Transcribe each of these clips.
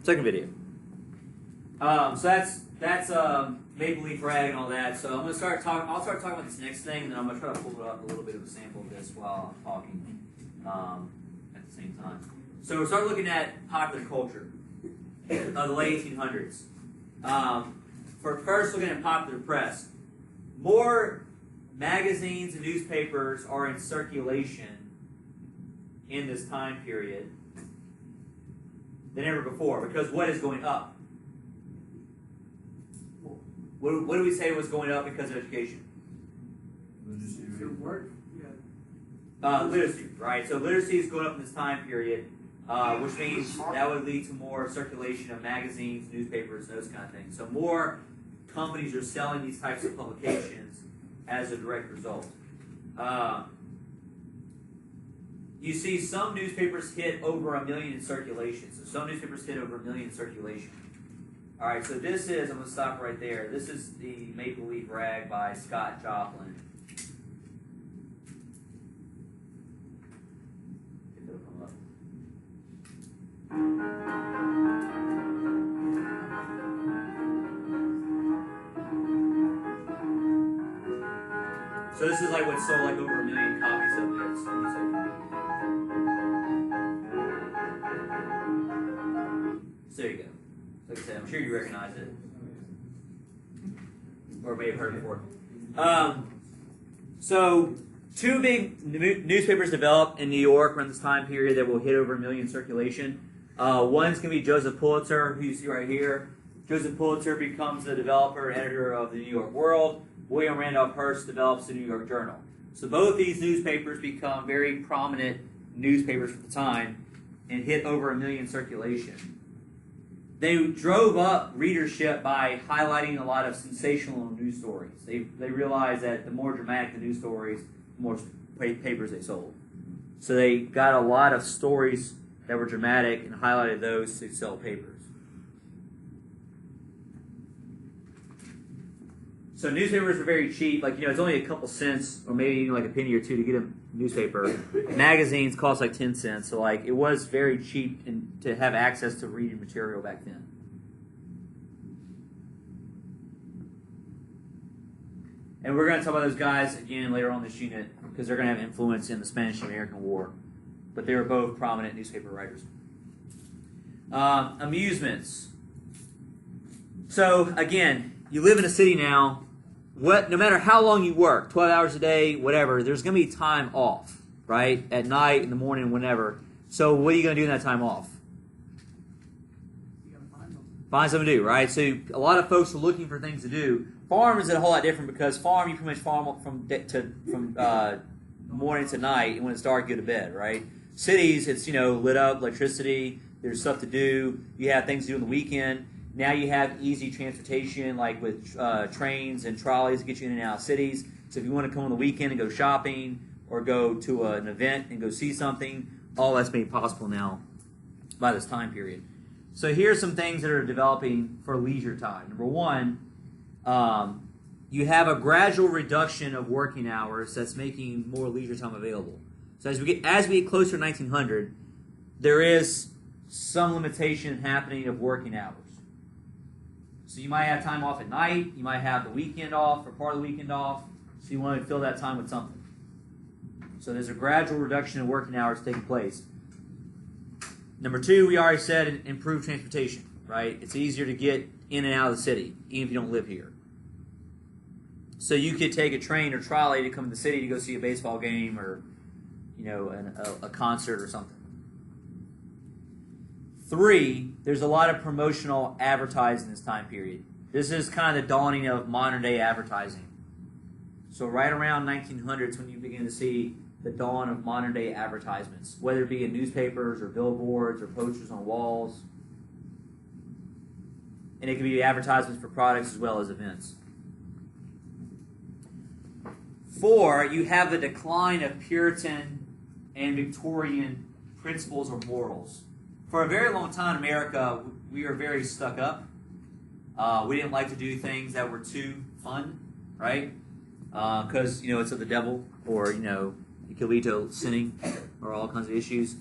Second video. So that's Maple Leaf Rag and all that. So I'm gonna start talking. I'll start talking about this next thing, and then I'm gonna try to pull up a little bit of a sample of this while I'm talking at the same time. So we'll start looking at popular culture of the late 1800s. For first, looking at popular press, more magazines and newspapers are in circulation in this time period than ever before, because what is going up? What do we say was going up because of education? Literacy, right? So literacy is going up in this time period, which means that would lead to more circulation of magazines, newspapers, those kind of things. So more companies are selling these types of publications as a direct result. You see some newspapers hit over 1 million in circulation. So some newspapers hit over 1 million in circulation. All right, so this is, I'm going to stop right there. This is the Maple Leaf Rag by Scott Joplin. If it'll come up. So this is like what sold like over 1 million copies of this music. So there you go. Like I said, I'm sure you recognize it, or may have heard it before. So two big newspapers developed in New York around this time period that will hit over 1 million in circulation. One's going to be Joseph Pulitzer, who you see right here. Joseph Pulitzer becomes the developer and editor of the New York World. William Randolph Hearst develops the New York Journal. So both these newspapers become very prominent newspapers for the time and hit over 1 million in circulation. They drove up readership by highlighting a lot of sensational news stories. They realized that the more dramatic the news stories, the more papers they sold. So they got a lot of stories that were dramatic and highlighted those to sell papers. So newspapers were very cheap. Like, it's only a couple cents or maybe even like a penny or two to get a newspaper. Magazines cost like 10 cents. So like it was very cheap to have access to reading material back then. And we're going to talk about those guys again later on in this unit because they're going to have influence in the Spanish-American War. But they were both prominent newspaper writers. Amusements. So again, you live in a city now. No matter how long you work, 12 hours a day, whatever, there's going to be time off, right? At night, in the morning, whenever. So what are you going to do in that time off? You're going to Find something to do, right? So a lot of folks are looking for things to do. Farm is a whole lot different because farm, you pretty much farm from morning to night, and when it's dark, you go to bed, right? Cities, it's, lit up, electricity, there's stuff to do, you have things to do on the weekend. Now you have easy transportation, like with trains and trolleys to get you in and out of cities. So if you want to come on the weekend and go shopping or go to an event and go see something, all that's made possible now by this time period. So here's some things that are developing for leisure time. Number one, you have a gradual reduction of working hours that's making more leisure time available. So as we get closer to 1900, there is some limitation happening of working hours. So you might have time off at night, you might have the weekend off or part of the weekend off, so you want to fill that time with something. So there's a gradual reduction in working hours taking place. Number two, we already said improved transportation, right? It's easier to get in and out of the city, even if you don't live here. So you could take a train or trolley to come to the city to go see a baseball game or, a concert or something. Three, there's a lot of promotional advertising in this time period. This is kind of the dawning of modern day advertising. So right around 1900s when you begin to see the dawn of modern day advertisements, whether it be in newspapers or billboards or posters on walls. And it can be advertisements for products as well as events. Four, you have the decline of Puritan and Victorian principles or morals. For a very long time in America, we were very stuck up. We didn't like to do things that were too fun, right? Because, it's of the devil, or, it could lead to sinning or all kinds of issues.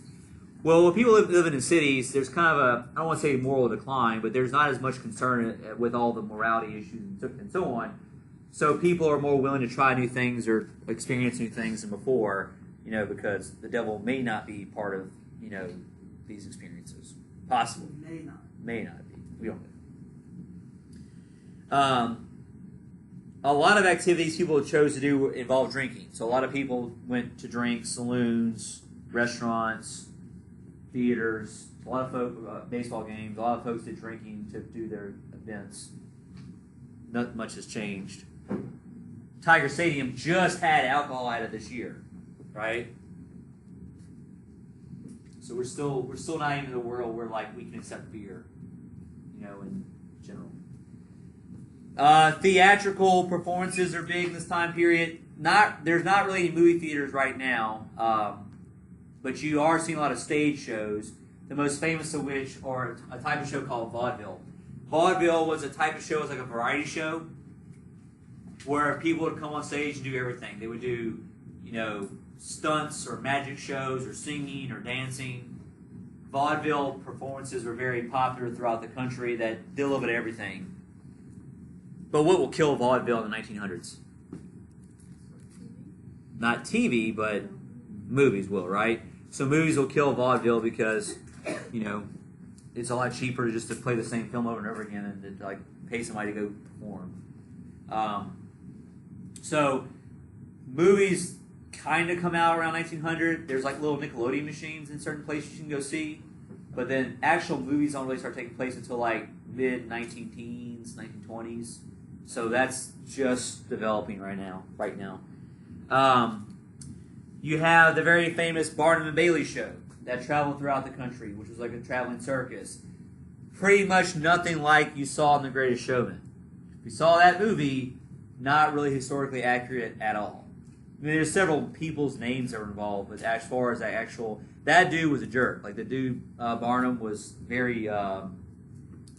Well, when people living in cities, there's kind of a, I don't want to say moral decline, but there's not as much concern with all the morality issues and so on. So people are more willing to try new things or experience new things than before, because the devil may not be part of, these experiences. Possibly. May not be. We don't know. A lot of activities people chose to do involve drinking. So a lot of people went to drink, saloons, restaurants, theaters, a lot of folk, baseball games, a lot of folks did drinking to do their events. Not much has changed. Tiger Stadium just had alcohol added this year, right? So we're still not even in the world where we can accept beer, in general. Theatrical performances are big this time period. There's not really any movie theaters right now, but you are seeing a lot of stage shows. The most famous of which are a type of show called vaudeville. Vaudeville was a type of show, it was like a variety show, where people would come on stage and do everything. They would do, stunts or magic shows or singing or dancing. Vaudeville performances were very popular throughout the country that did a little bit of everything. But what will kill vaudeville in the 1900s? Not TV, but movies will, right? So movies will kill vaudeville because, it's a lot cheaper just to play the same film over and over again and to pay somebody to go perform. So movies kind of come out around 1900. There's little Nickelodeon machines in certain places you can go see, but then actual movies don't really start taking place until mid 19-teens, 1920s. So that's just developing right now. You have the very famous Barnum and Bailey show that traveled throughout the country, which was like a traveling circus. Pretty much nothing like you saw in The Greatest Showman. If you saw that movie, not really historically accurate at all. I mean, there's several people's names that were involved, but as far as that dude was a jerk. The dude, Barnum, was very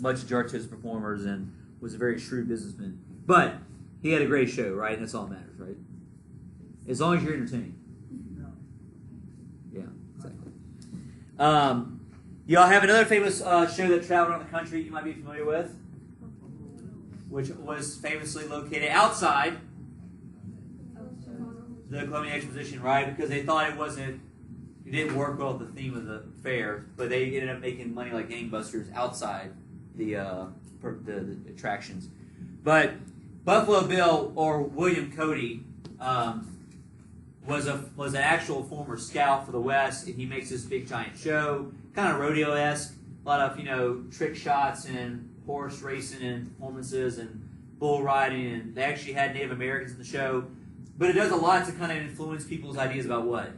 much a jerk to his performers and was a very shrewd businessman. But he had a great show, right? And that's all that matters, right? As long as you're entertained. Yeah, exactly. Y'all have another famous show that traveled around the country you might be familiar with, which was famously located outside the Columbian Exposition, right? Because they thought it didn't work well with the theme of the fair, but they ended up making money like gangbusters outside the attractions. But Buffalo Bill, or William Cody, was an actual former scout for the West, and he makes this big giant show, kind of rodeo-esque, a lot of trick shots and horse racing and performances and bull riding, and they actually had Native Americans in the show. But it does a lot to kind of influence people's ideas about what?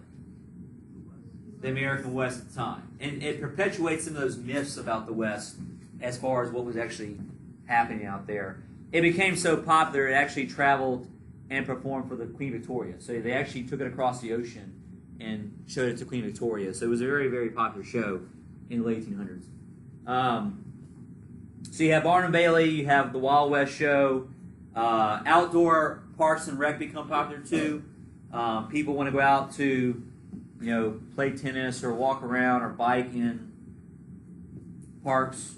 The American West at the time. And it perpetuates some of those myths about the West as far as what was actually happening out there. It became so popular, it actually traveled and performed for the Queen Victoria. So they actually took it across the ocean and showed it to Queen Victoria. So it was a very, very popular show in the late 1800s. So you have Barnum Bailey, you have the Wild West show. Outdoor parks and rec become popular too. People want to go out to, play tennis or walk around or bike in parks,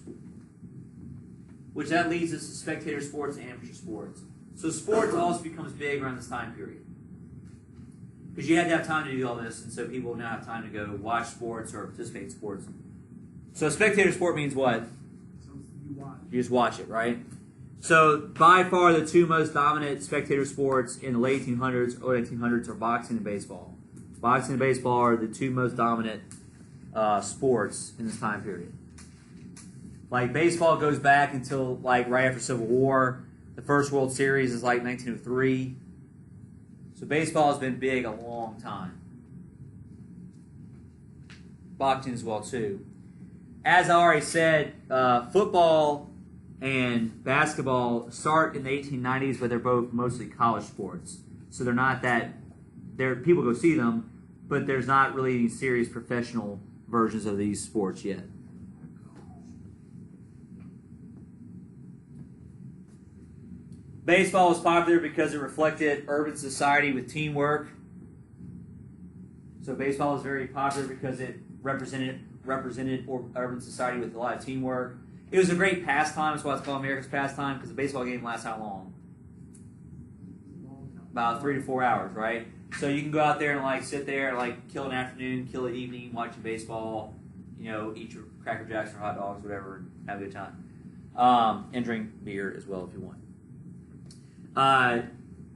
which that leads us to spectator sports and amateur sports. So sports also becomes big around this time period. Because you had to have time to do all this, and so people now have time to go watch sports or participate in sports. So spectator sport means what? You just watch it, right? So by far the two most dominant spectator sports in the late 1800s, early 1800s are boxing and baseball. Boxing and baseball are the two most dominant sports in this time period. Baseball goes back until right after Civil War. The first World Series is 1903. So baseball has been big a long time. Boxing as well too. As I already said, football and basketball start in the 1890s, but they're both mostly college sports. So they're not that, people go see them, but there's not really any serious professional versions of these sports yet. Baseball was popular because it reflected urban society with teamwork. So baseball is very popular because it represented urban society with a lot of teamwork. It was a great pastime. That's why it's called America's pastime, because the baseball game lasts how long? About 3 to 4 hours, right? So you can go out there and like sit there and like kill an afternoon, kill an evening, watching baseball, eat your Cracker Jacks or hot dogs, whatever, and have a good time. And drink beer as well if you want.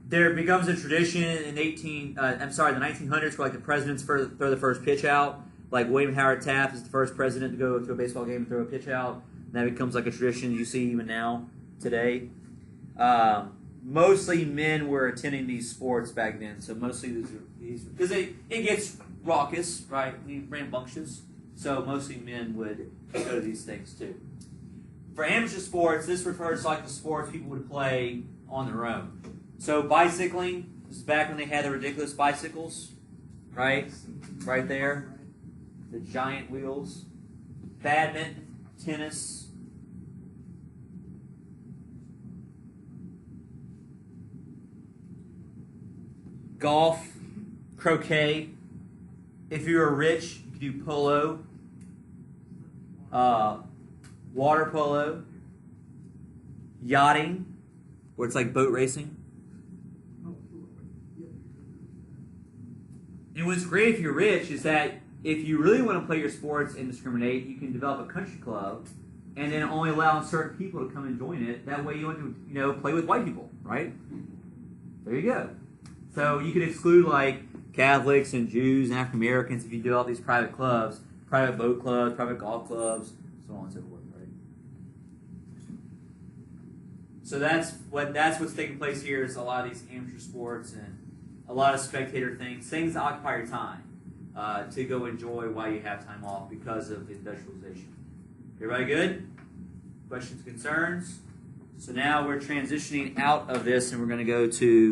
There becomes a tradition in the 1900s where like the presidents throw the first pitch out. Like William Howard Taft is the first president to go to a baseball game and throw a pitch out. And that becomes like a tradition you see even now, today. Mostly men were attending these sports back then, so mostly these because it gets raucous, right? Rambunctious. So mostly men would go to these things too. For amateur sports, this refers to like the sports people would play on their own. So bicycling, this is back when they had the ridiculous bicycles, right? Right there. The giant wheels. Badminton, tennis. Golf, croquet. If you were rich, you could do polo. Water polo. Yachting, where it's like boat racing. And what's great if you're rich is that if you really want to play your sports and discriminate, you can develop a country club and then only allow certain people to come and join it. That way you want to, play with white people, right? There you go. So you could exclude like Catholics and Jews and African Americans if you do all these private clubs, private boat clubs, private golf clubs, so on and so forth, right? So that's what's taking place here is a lot of these amateur sports and a lot of spectator things that occupy your time to go enjoy while you have time off because of industrialization. Everybody good? Questions, concerns? So now we're transitioning out of this and we're going to go to